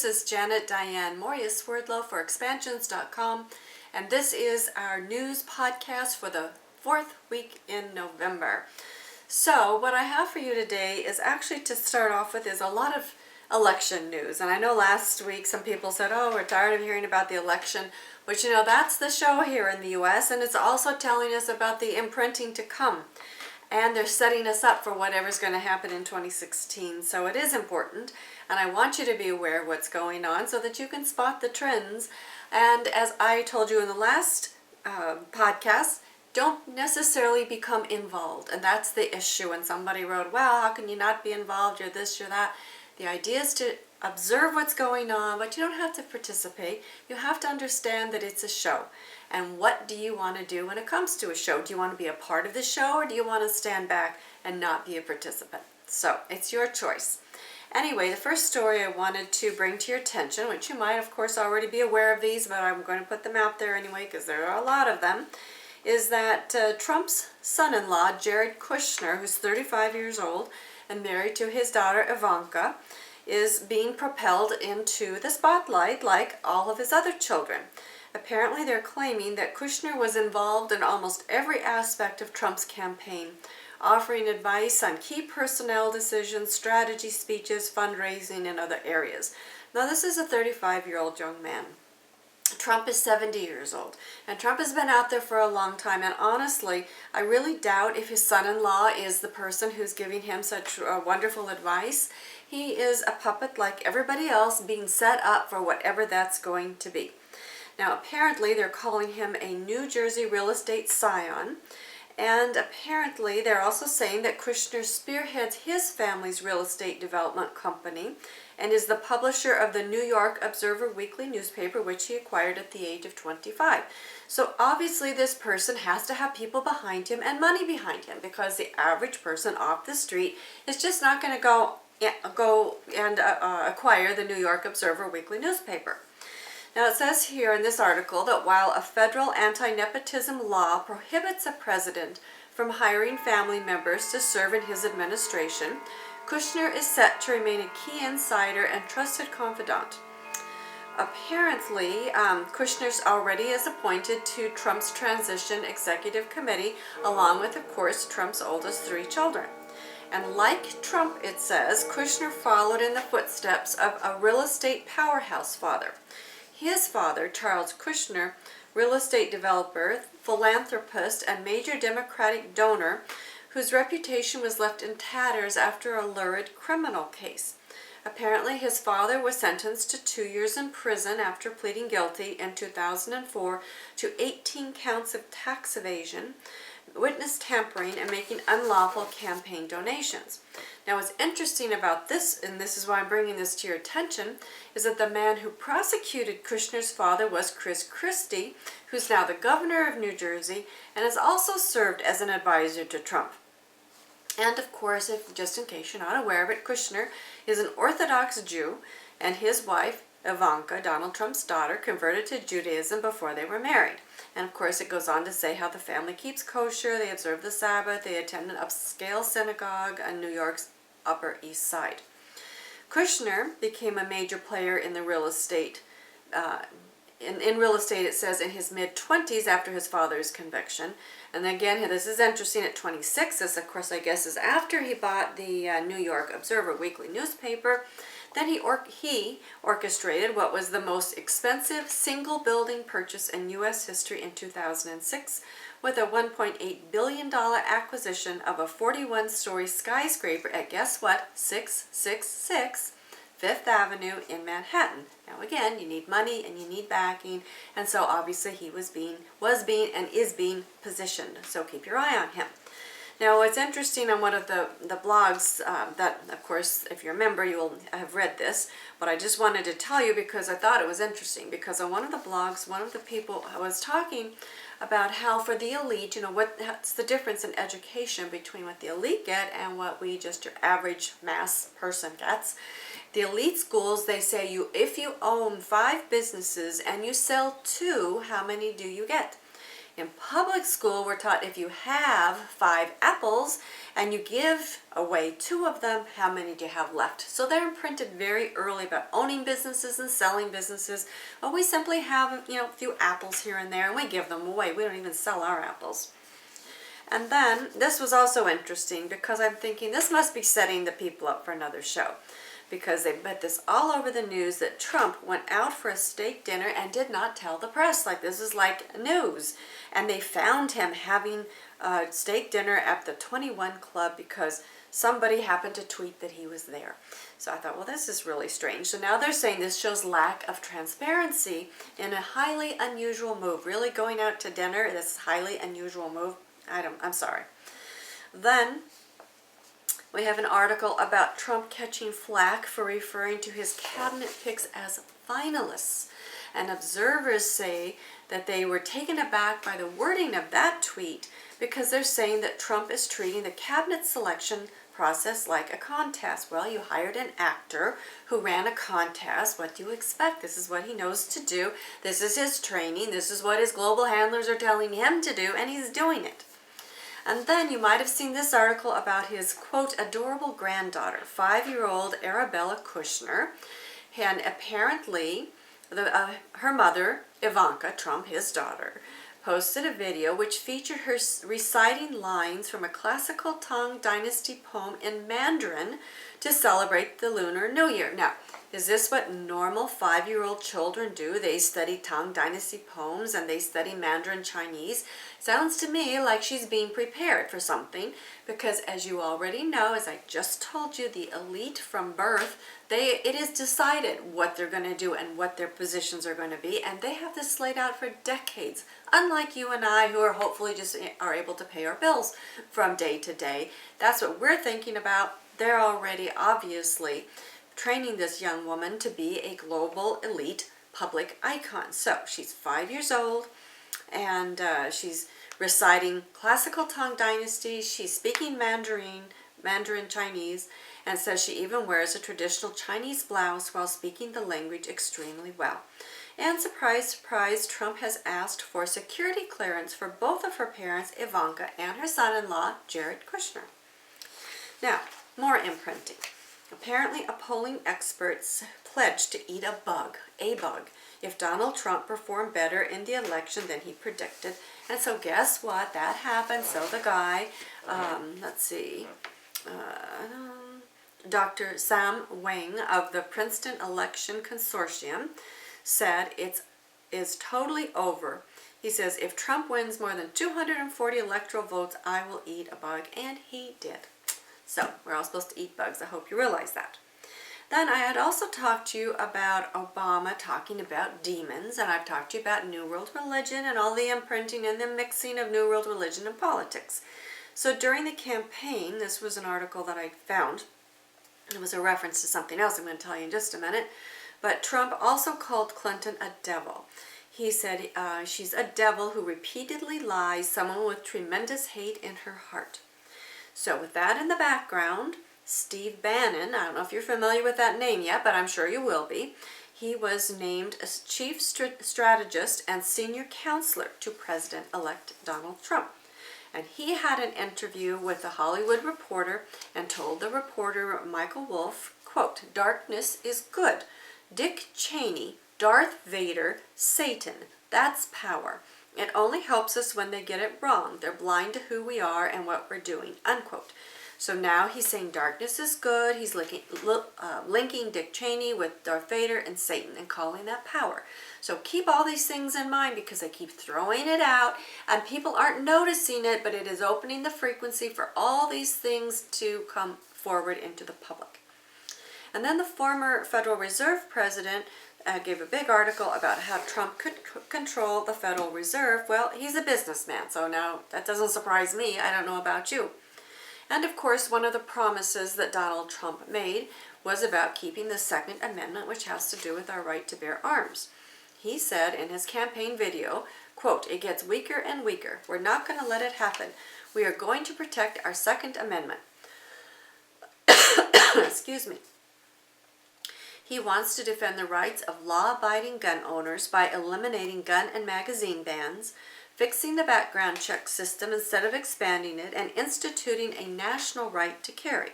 this is Janet Diane Moria Swerdlow for Expansions.com, and this is our news podcast for the 4th week in November. So what I have for you today is actually, to start off with, is a lot of election news. And I know last week some people said, oh, we're tired of hearing about the election, which, you know, that's the show here in the US, and it's also telling us about the imprinting to come. And they're setting us up for whatever's going to happen in 2016. So it is important, and I want you to be aware of what's going on so that you can spot the trends. And as I told you in the last podcast, don't necessarily become involved. And that's the issue. And somebody wrote, well, how can you not be involved? You're this, you're that. The idea is to observe what's going on, but you don't have to participate. You have to understand that it's a show. And what do you want to do when it comes to a show? Do you want to be a part of the show, or do you want to stand back and not be a participant? So it's your choice. Anyway, the first story I wanted to bring to your attention, which you might of course already be aware of these, but I'm going to put them out there anyway because there are a lot of them, is that Trump's son-in-law, Jared Kushner, who's 35 years old and married to his daughter Ivanka, is being propelled into the spotlight like all of his other children. Apparently, they're claiming that Kushner was involved in almost every aspect of Trump's campaign, offering advice on key personnel decisions, strategy, speeches, fundraising, and other areas. Now, this is a 35-year-old young man. Trump is 70 years old, and Trump has been out there for a long time, and honestly, I really doubt if his son-in-law is the person who's giving him such wonderful advice. He is a puppet like everybody else, being set up for whatever that's going to be. Now, apparently, they're calling him a New Jersey real estate scion, and apparently they're also saying that Kushner spearheads his family's real estate development company and is the publisher of the New York Observer weekly newspaper, which he acquired at the age of 25. So obviously this person has to have people behind him and money behind him, because the average person off the street is just not going to go and acquire the New York Observer weekly newspaper. Now, it says here in this article that while a federal anti-nepotism law prohibits a president from hiring family members to serve in his administration, Kushner is set to remain a key insider and trusted confidant. Apparently, Kushner already is appointed to Trump's Transition Executive Committee, along with, of course, Trump's oldest 3 children. And like Trump, it says, Kushner followed in the footsteps of a real estate powerhouse father. His father, Charles Kushner, real estate developer, philanthropist, and major Democratic donor, whose reputation was left in tatters after a lurid criminal case. Apparently, his father was sentenced to 2 years in prison after pleading guilty in 2004 to 18 counts of tax evasion, witness tampering, and making unlawful campaign donations. Now, what's interesting about this, and this is why I'm bringing this to your attention, is that the man who prosecuted Kushner's father was Chris Christie, who's now the governor of New Jersey and has also served as an advisor to Trump. And of course, just in case you're not aware of it, Kushner is an Orthodox Jew, and his wife, Ivanka, Donald Trump's daughter, converted to Judaism before they were married. And of course, it goes on to say how the family keeps kosher, they observe the Sabbath, they attend an upscale synagogue on New York's Upper East Side. Kushner became a major player in the real estate. In real estate, it says in his mid-20s after his father's conviction. And again, this is interesting, at 26, this of course I guess is after he bought the New York Observer weekly newspaper. Then he orchestrated what was the most expensive single building purchase in U.S. history in 2006, with a $1.8 billion acquisition of a 41-story skyscraper at, guess what, 666 Fifth Avenue in Manhattan. Now again, you need money and you need backing, and so obviously he was being and is being positioned, so keep your eye on him. Now, what's interesting on one of the blogs, that, of course, if you're a member, you will have read this, but I just wanted to tell you because I thought it was interesting, because on one of the blogs, one of the people was talking about how for the elite, you know, what's the difference in education between what the elite get and what we, just your average mass person, gets. The elite schools, they say if you own 5 businesses and you sell 2, how many do you get? In public school, we're taught if you have 5 apples and you give away 2 of them, how many do you have left? So they're imprinted very early about owning businesses and selling businesses. Well, we simply have, a few apples here and there, and we give them away. We don't even sell our apples. And then, this was also interesting because I'm thinking this must be setting the people up for another show, because they put this all over the news that Trump went out for a steak dinner and did not tell the press. Like, this is like news. And they found him having a steak dinner at the 21 Club because somebody happened to tweet that he was there. So I thought, well, this is really strange. So now they're saying this shows lack of transparency in a highly unusual move. Really going out to dinner, this highly unusual move. I'm sorry. Then we have an article about Trump catching flack for referring to his cabinet picks as finalists. And observers say that they were taken aback by the wording of that tweet because they're saying that Trump is treating the cabinet selection process like a contest. Well, you hired an actor who ran a contest. What do you expect? This is what he knows to do. This is his training. This is what his global handlers are telling him to do, and he's doing it. And then you might have seen this article about his, quote, adorable granddaughter, 5-year-old Arabella Kushner. And apparently, her mother, Ivanka Trump, his daughter, posted a video which featured her reciting lines from a classical Tang Dynasty poem in Mandarin to celebrate the Lunar New Year. Now, is this what normal 5-year-old children do? They study Tang Dynasty poems and they study Mandarin Chinese. Sounds to me like she's being prepared for something because, as you already know, as I just told you, the elite from birth, it is decided what they're going to do and what their positions are going to be, and they have this laid out for decades. Unlike you and I, who are hopefully just are able to pay our bills from day to day. That's what we're thinking about. They're already obviously training this young woman to be a global elite public icon. So she's 5 years old, and she's reciting classical Tang Dynasty. She's speaking Mandarin Chinese, and says she even wears a traditional Chinese blouse while speaking the language extremely well. And surprise, surprise, Trump has asked for security clearance for both of her parents, Ivanka, and her son-in-law, Jared Kushner. Now, more imprinting. Apparently, a polling expert pledged to eat a bug, if Donald Trump performed better in the election than he predicted. And so guess what? That happened. So the guy, Dr. Sam Wang of the Princeton Election Consortium said it is totally over. He says, if Trump wins more than 240 electoral votes, I will eat a bug. And he did. So, we're all supposed to eat bugs. I hope you realize that. Then I had also talked to you about Obama talking about demons, and I've talked to you about New World Religion and all the imprinting and the mixing of New World Religion and politics. So during the campaign, this was an article that I found. It was a reference to something else I'm going to tell you in just a minute. But Trump also called Clinton a devil. He said she's a devil who repeatedly lies, someone with tremendous hate in her heart. So with that in the background, Steve Bannon, I don't know if you're familiar with that name yet, but I'm sure you will be. He was named as chief strategist and senior counselor to President-elect Donald Trump. And he had an interview with The Hollywood Reporter and told the reporter, Michael Wolff, quote, darkness is good. Dick Cheney, Darth Vader, Satan, that's power. It only helps us when they get it wrong. They're blind to who we are and what we're doing, unquote. So now he's saying darkness is good. He's linking Dick Cheney with Darth Vader and Satan and calling that power. So keep all these things in mind because they keep throwing it out and people aren't noticing it, but it is opening the frequency for all these things to come forward into the public. And then the former Federal Reserve president gave a big article about how Trump could control the Federal Reserve. Well, he's a businessman, so now that doesn't surprise me. I don't know about you. And of course, one of the promises that Donald Trump made was about keeping the Second Amendment, which has to do with our right to bear arms. He said in his campaign video, quote, it gets weaker and weaker. We're not going to let it happen. We are going to protect our Second Amendment. Excuse me. He wants to defend the rights of law-abiding gun owners by eliminating gun and magazine bans, fixing the background check system instead of expanding it, and instituting a national right to carry.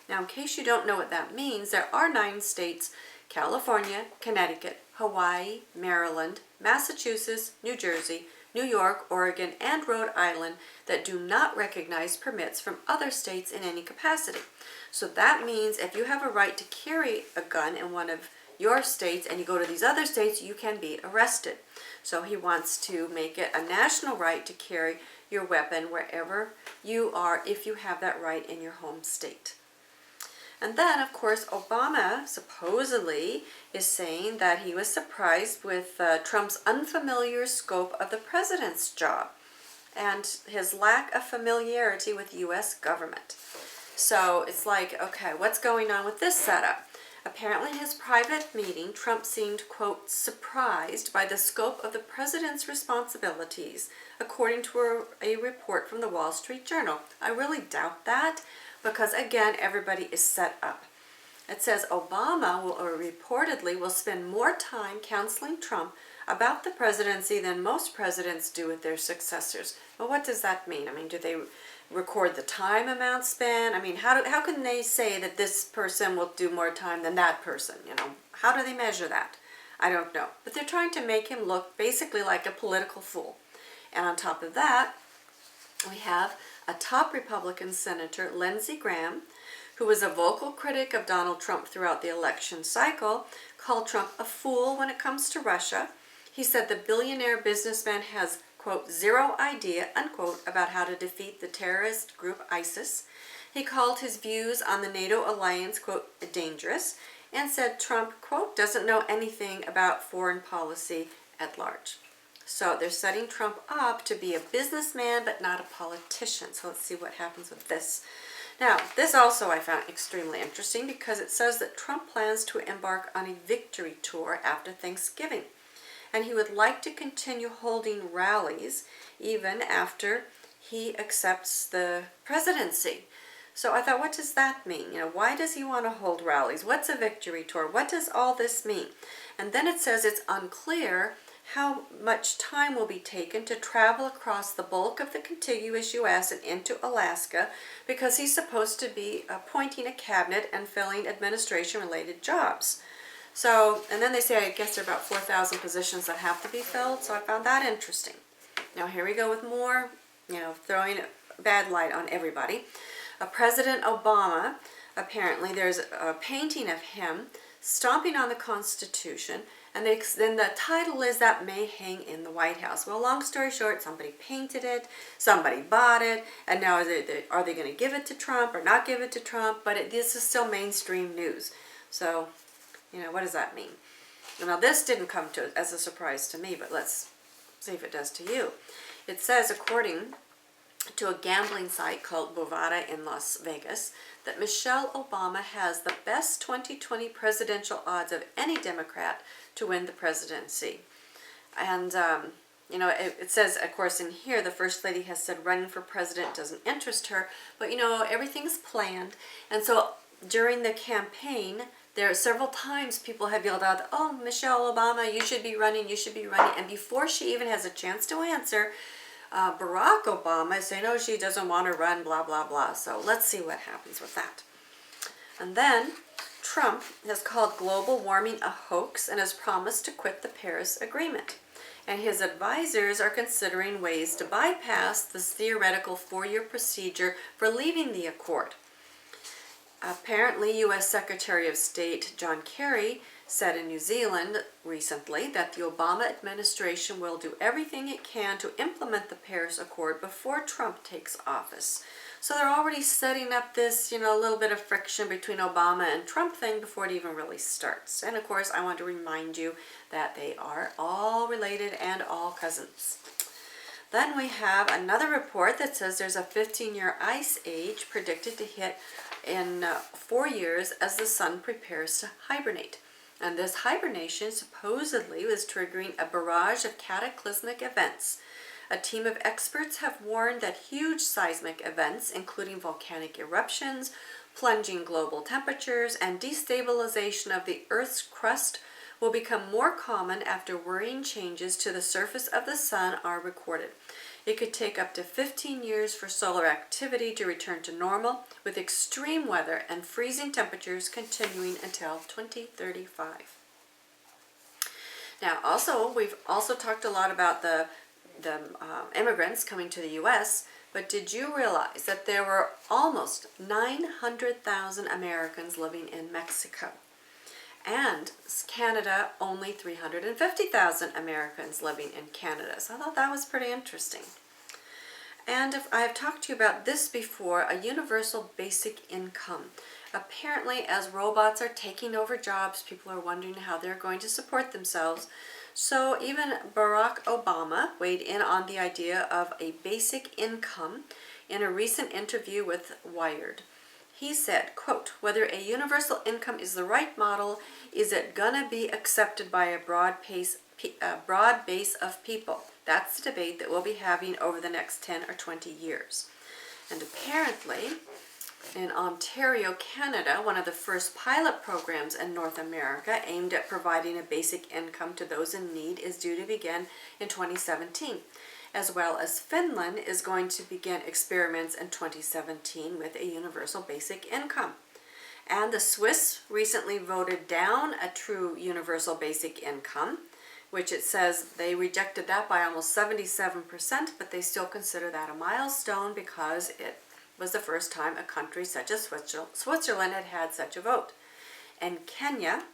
Now, in case you don't know what that means, there are 9 states, California, Connecticut, Hawaii, Maryland, Massachusetts, New Jersey, New York, Oregon, and Rhode Island that do not recognize permits from other states in any capacity. So that means if you have a right to carry a gun in one of your states and you go to these other states, you can be arrested. So he wants to make it a national right to carry your weapon wherever you are if you have that right in your home state. And then, of course, Obama supposedly is saying that he was surprised with Trump's unfamiliar scope of the president's job and his lack of familiarity with U.S. government. So it's like, okay, what's going on with this setup? Apparently, in his private meeting, Trump seemed, quote, surprised by the scope of the president's responsibilities, according to a report from the Wall Street Journal. I really doubt that, because again, everybody is set up. It says Obama reportedly will spend more time counseling Trump about the presidency than most presidents do with their successors. Well, what does that mean? I mean, do they record the time amount spent? I mean, how can they say that this person will do more time than that person? You know, how do they measure that? I don't know. But they're trying to make him look basically like a political fool. And on top of that, we have a top Republican senator, Lindsey Graham, who was a vocal critic of Donald Trump throughout the election cycle, called Trump a fool when it comes to Russia. He said the billionaire businessman has, quote, zero idea, unquote, about how to defeat the terrorist group ISIS. He called his views on the NATO alliance, quote, dangerous, and said Trump, quote, doesn't know anything about foreign policy at large. So they're setting Trump up to be a businessman but not a politician. So let's see what happens with this. Now, this also I found extremely interesting because it says that Trump plans to embark on a victory tour after Thanksgiving. And he would like to continue holding rallies even after he accepts the presidency. So I thought, what does that mean? You know, why does he want to hold rallies? What's a victory tour? What does all this mean? And then it says it's unclear how much time will be taken to travel across the bulk of the contiguous U.S. and into Alaska, because he's supposed to be appointing a cabinet and filling administration-related jobs. So, and then they say, I guess there are about 4,000 positions that have to be filled, so I found that interesting. Now here we go with more, throwing a bad light on everybody. President Obama, apparently there's a painting of him stomping on the Constitution, and then the title is that may hang in the White House. Well, long story short, somebody painted it, somebody bought it, and now are they going to give it to Trump or not give it to Trump? But this is still mainstream news. So, what does that mean? Now, this didn't come as a surprise to me, but let's see if it does to you. It says, according to a gambling site called Bovada in Las Vegas, that Michelle Obama has the best 2020 presidential odds of any Democrat to win the presidency. And, it says, of course, in here, the First Lady has said running for president doesn't interest her, but, everything's planned. And so during the campaign, there are several times people have yelled out, oh, Michelle Obama, you should be running, you should be running. And before she even has a chance to answer, Barack Obama is saying, oh, she doesn't want to run, blah, blah, blah. So let's see what happens with that. And then Trump has called global warming a hoax and has promised to quit the Paris Agreement. And his advisors are considering ways to bypass this theoretical 4-year procedure for leaving the accord. Apparently, U.S. Secretary of State John Kerry said in New Zealand recently that the Obama administration will do everything it can to implement the Paris Accord before Trump takes office. So they're already setting up this, little bit of friction between Obama and Trump thing before it even really starts. And of course, I want to remind you that they are all related and all cousins. Then we have another report that says there's a 15-year ice age predicted to hit in 4 years as the sun prepares to hibernate. And this hibernation supposedly was triggering a barrage of cataclysmic events. A team of experts have warned that huge seismic events, including volcanic eruptions, plunging global temperatures, and destabilization of the Earth's crust, will become more common after worrying changes to the surface of the sun are recorded. It could take up to 15 years for solar activity to return to normal, with extreme weather and freezing temperatures continuing until 2035. Now, we've also talked a lot about the immigrants coming to the U.S., but did you realize that there were almost 900,000 Americans living in Mexico? And Canada, only 350,000 Americans living in Canada. So I thought that was pretty interesting. And if I have talked to you about this before, a universal basic income. Apparently, as robots are taking over jobs, people are wondering how they're going to support themselves. So even Barack Obama weighed in on the idea of a basic income in a recent interview with Wired. He said, quote, "Whether a universal income is the right model, is it gonna be accepted by a broad base of people? That's the debate that we'll be having over the next 10 or 20 years." And apparently, in Ontario, Canada, one of the first pilot programs in North America aimed at providing a basic income to those in need is due to begin in 2017, as well as Finland is going to begin experiments in 2017 with a universal basic income. And the Swiss recently voted down a true universal basic income, which it says they rejected that by almost 77%, but they still consider that a milestone because it was the first time a country such as Switzerland had such a vote. In Kenya,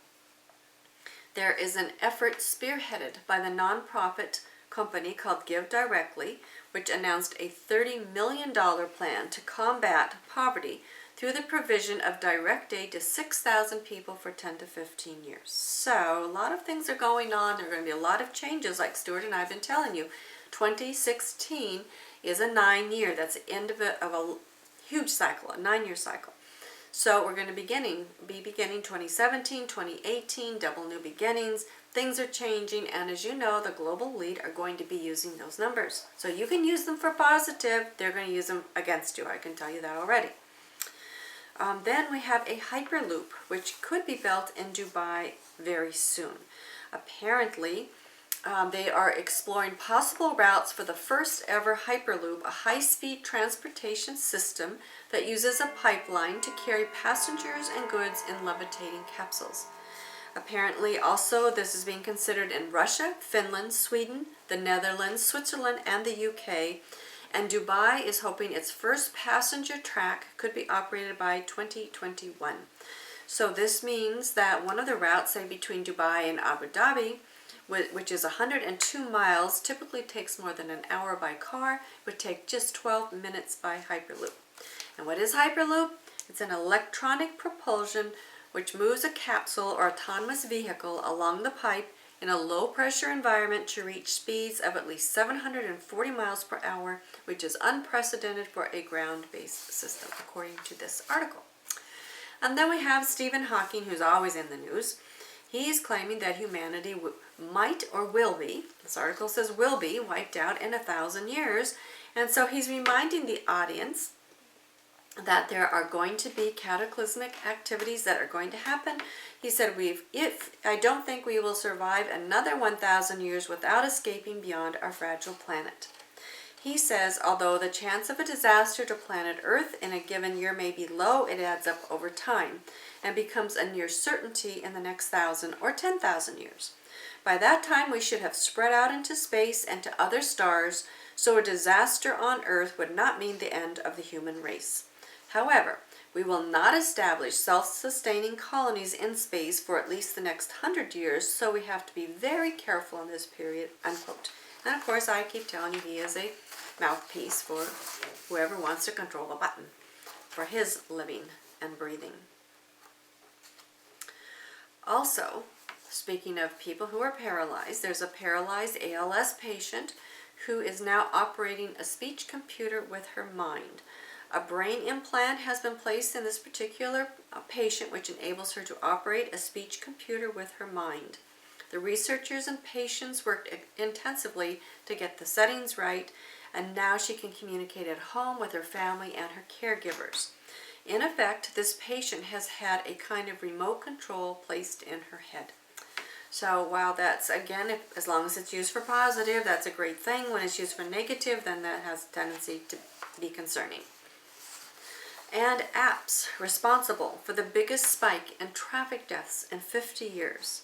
there is an effort spearheaded by the nonprofit company called Give Directly, which announced a $30 million plan to combat poverty through the provision of direct aid to 6,000 people for 10 to 15 years. So a lot of things are going on. There are going to be a lot of changes, like Stuart and I have been telling you. 2016 is a 9-year. That's the end of a huge cycle, a 9-year cycle. So we're going to be beginning 2017, 2018, double new beginnings. Things are changing, and as you know, the global elite are going to be using those numbers. So you can use them for positive. They're going to use them against you. I can tell you that already. Then we have a Hyperloop, which could be built in Dubai very soon. Apparently, they are exploring possible routes for the first ever Hyperloop, a high-speed transportation system that uses a pipeline to carry passengers and goods in levitating capsules. Apparently, also, this is being considered in Russia, Finland, Sweden, the Netherlands, Switzerland, and the UK. And Dubai is hoping its first passenger track could be operated by 2021. So this means that one of the routes, say between Dubai and Abu Dhabi, which is 102 miles, typically takes more than an hour by car, would take just 12 minutes by Hyperloop. And what is Hyperloop? It's an electronic propulsion which moves a capsule or autonomous vehicle along the pipe in a low-pressure environment to reach speeds of at least 740 miles per hour, which is unprecedented for a ground-based system, according to this article. And then we have Stephen Hawking, who's always in the news. He's claiming that humanity might or will be, this article says will be, wiped out in 1,000 years. And so he's reminding the audience that there are going to be cataclysmic activities that are going to happen. He said, I don't think we will survive another 1,000 years without escaping beyond our fragile planet. He says, although the chance of a disaster to planet Earth in a given year may be low, it adds up over time and becomes a near certainty in the next 1,000 or 10,000 years. By that time, we should have spread out into space and to other stars, so a disaster on Earth would not mean the end of the human race. However, we will not establish self-sustaining colonies in space for at least the next 100 years, so we have to be very careful in this period, unquote. And of course, I keep telling you he is a mouthpiece for whoever wants to control the button for his living and breathing. Also, speaking of people who are paralyzed, there's a paralyzed ALS patient who is now operating a speech computer with her mind. A brain implant has been placed in this particular patient, which enables her to operate a speech computer with her mind. The researchers and patients worked intensively to get the settings right, and now she can communicate at home with her family and her caregivers. In effect, this patient has had a kind of remote control placed in her head. So while that's, again, as long as it's used for positive, that's a great thing. When it's used for negative, then that has a tendency to be concerning. And apps responsible for the biggest spike in traffic deaths in 50 years.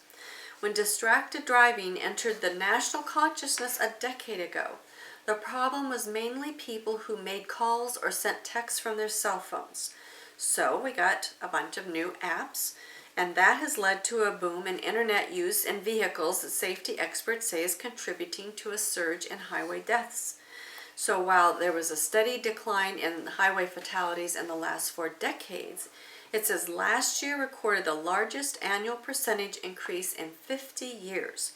When distracted driving entered the national consciousness a decade ago, the problem was mainly people who made calls or sent texts from their cell phones. So we got a bunch of new apps, and that has led to a boom in internet use in vehicles that safety experts say is contributing to a surge in highway deaths. So while there was a steady decline in highway fatalities in the last 4 decades, it says last year recorded the largest annual percentage increase in 50 years.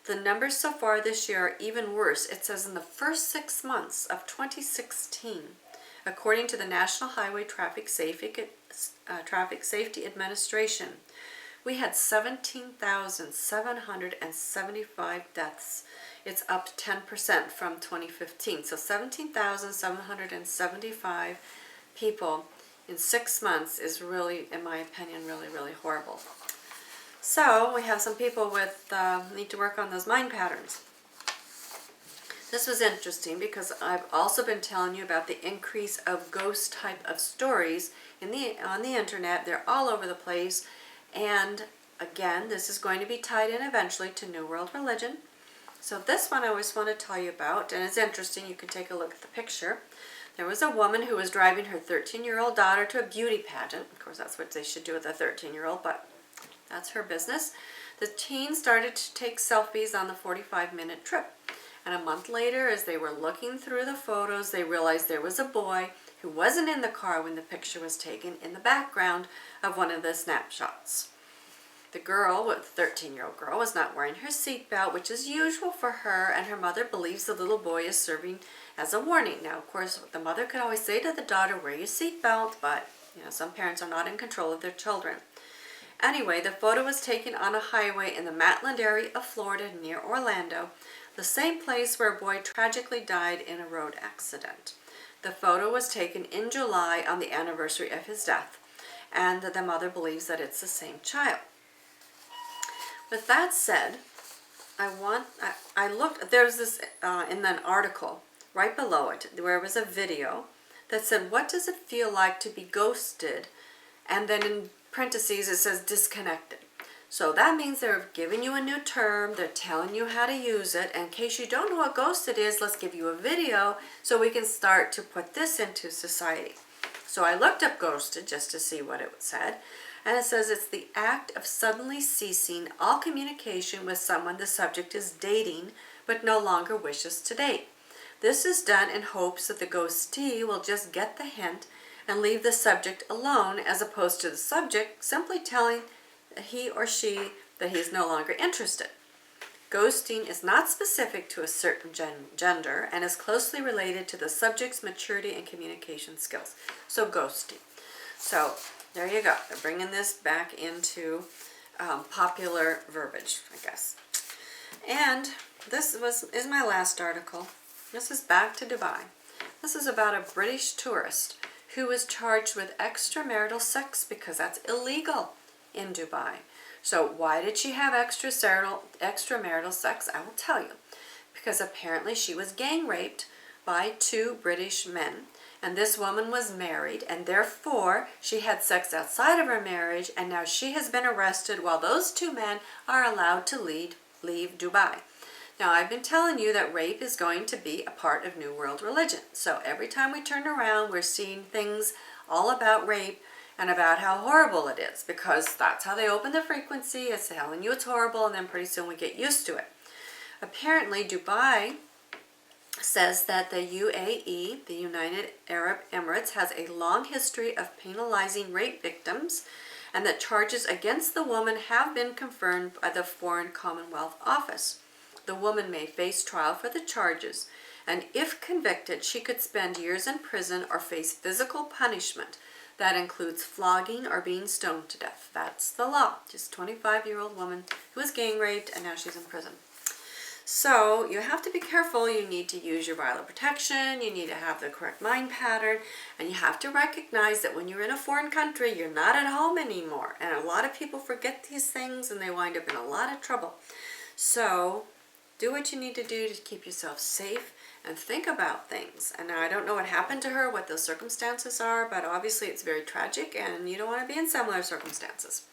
The numbers so far this year are even worse. It says in the first 6 months of 2016, according to the National Highway Traffic Safety Administration, we had 17,775 deaths. It's up 10% from 2015. So 17,775 people in 6 months is really, in my opinion, really horrible. So we have some people with need to work on those mind patterns. This was interesting because I've also been telling you about the increase of ghost type of stories on the internet. They're all over the place. And again, this is going to be tied in eventually to New World Religion. So this one I always want to tell you about, and it's interesting. You can take a look at the picture. There was a woman who was driving her 13-year-old daughter to a beauty pageant. Of course, that's what they should do with a 13-year-old, but that's her business. The teen started to take selfies on the 45-minute trip. And a month later, as they were looking through the photos, they realized there was a boy who wasn't in the car when the picture was taken in the background of one of the snapshots. The girl, the 13-year-old girl, was not wearing her seatbelt, which is usual for her, and her mother believes the little boy is serving as a warning. Now, of course, the mother could always say to the daughter, wear your seatbelt, but some parents are not in control of their children. Anyway, the photo was taken on a highway in the Matland area of Florida near Orlando, the same place where a boy tragically died in a road accident. The photo was taken in July on the anniversary of his death, and the mother believes that it's the same child. With that said, I looked, there's this in an article right below it where was a video that said, what does it feel like to be ghosted? And then in parentheses it says disconnected. So that means they're giving you a new term, they're telling you how to use it. And in case you don't know what ghosted is, let's give you a video so we can start to put this into society. So I looked up ghosted just to see what it said. And it says it's the act of suddenly ceasing all communication with someone the subject is dating but no longer wishes to date. This is done in hopes that the ghostee will just get the hint and leave the subject alone, as opposed to the subject simply telling he or she that he is no longer interested. Ghosting is not specific to a certain gender and is closely related to the subject's maturity and communication skills. So ghosting. So there you go. They're bringing this back into popular verbiage, I guess. And this is my last article. This is back to Dubai. This is about a British tourist who was charged with extramarital sex because that's illegal in Dubai. So why did she have extramarital sex? I will tell you. Because apparently she was gang raped by 2 British men. And this woman was married, and therefore she had sex outside of her marriage, and now she has been arrested while those 2 men are allowed to leave Dubai. Now, I've been telling you that rape is going to be a part of New World Religion. So every time we turn around, we're seeing things all about rape and about how horrible it is, because that's how they open the frequency. It's telling you it's horrible, and then pretty soon we get used to it. Apparently, Dubai says that the UAE, the United Arab Emirates, has a long history of penalizing rape victims, and that charges against the woman have been confirmed by the Foreign Commonwealth Office. The woman may face trial for the charges, and if convicted, she could spend years in prison or face physical punishment. That includes flogging or being stoned to death. That's the law. Just a 25-year-old woman who was gang raped, and now she's in prison. So you have to be careful. You need to use your viral protection. You need to have the correct mind pattern. And you have to recognize that when you're in a foreign country, you're not at home anymore. And a lot of people forget these things and they wind up in a lot of trouble. So do what you need to do to keep yourself safe and think about things. And now I don't know what happened to her, what those circumstances are, but obviously it's very tragic and you don't want to be in similar circumstances.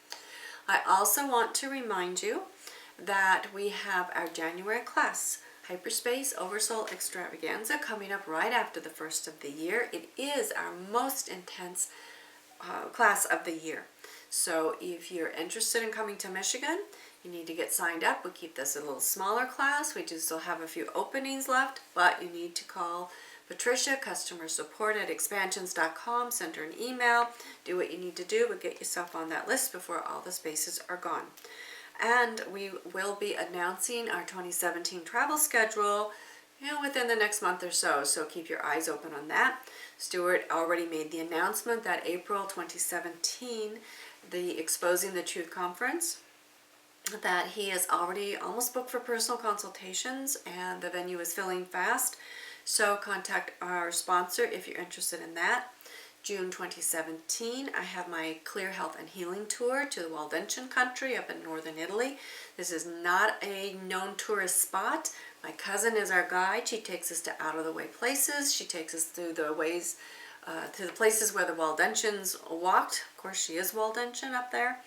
I also want to remind you that we have our January class, Hyperspace Oversoul Extravaganza, coming up right after the first of the year. It is our most intense class of the year. So if you're interested in coming to Michigan, you need to get signed up. We keep this a little smaller class. We do still have a few openings left, but you need to call Patricia, customer support at expansions.com, send her an email, do what you need to do, but get yourself on that list before all the spaces are gone. And we will be announcing our 2017 travel schedule within the next month or so, so keep your eyes open on that. Stuart already made the announcement that April 2017, the Exposing the Truth Conference, that he is already almost booked for personal consultations and the venue is filling fast. So contact our sponsor if you're interested in that. June 2017, I have my Clear Health and Healing Tour to the Waldensian country up in northern Italy. This is not a known tourist spot. My cousin is our guide. She takes us to out-of-the-way places. She takes us through the ways, to the places where the Waldensians walked. Of course, she is Waldensian up there.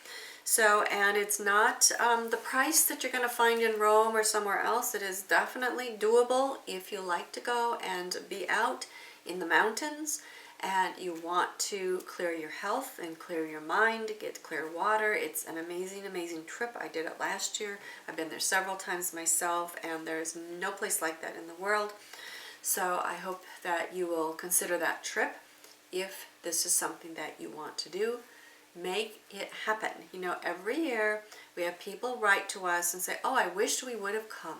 So, and it's not the price that you're going to find in Rome or somewhere else. It is definitely doable if you like to go and be out in the mountains and you want to clear your health and clear your mind, get clear water. It's an amazing, amazing trip. I did it last year. I've been there several times myself, and there's no place like that in the world. So I hope that you will consider that trip if this is something that you want to do. Make it happen. Every year we have people write to us and say, oh, I wished we would have come.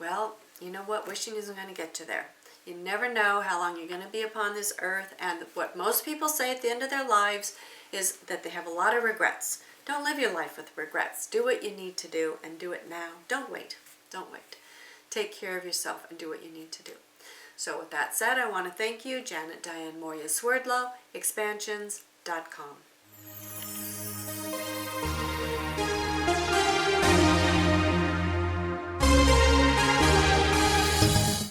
Well, you know what? Wishing isn't going to get you there. You never know how long you're going to be upon this earth, and what most people say at the end of their lives is that they have a lot of regrets. Don't live your life with regrets. Do what you need to do and do it now. Don't wait. Don't wait. Take care of yourself and do what you need to do. So with that said, I want to thank you, Janet Diane Moria Swerdlow, expansions.com.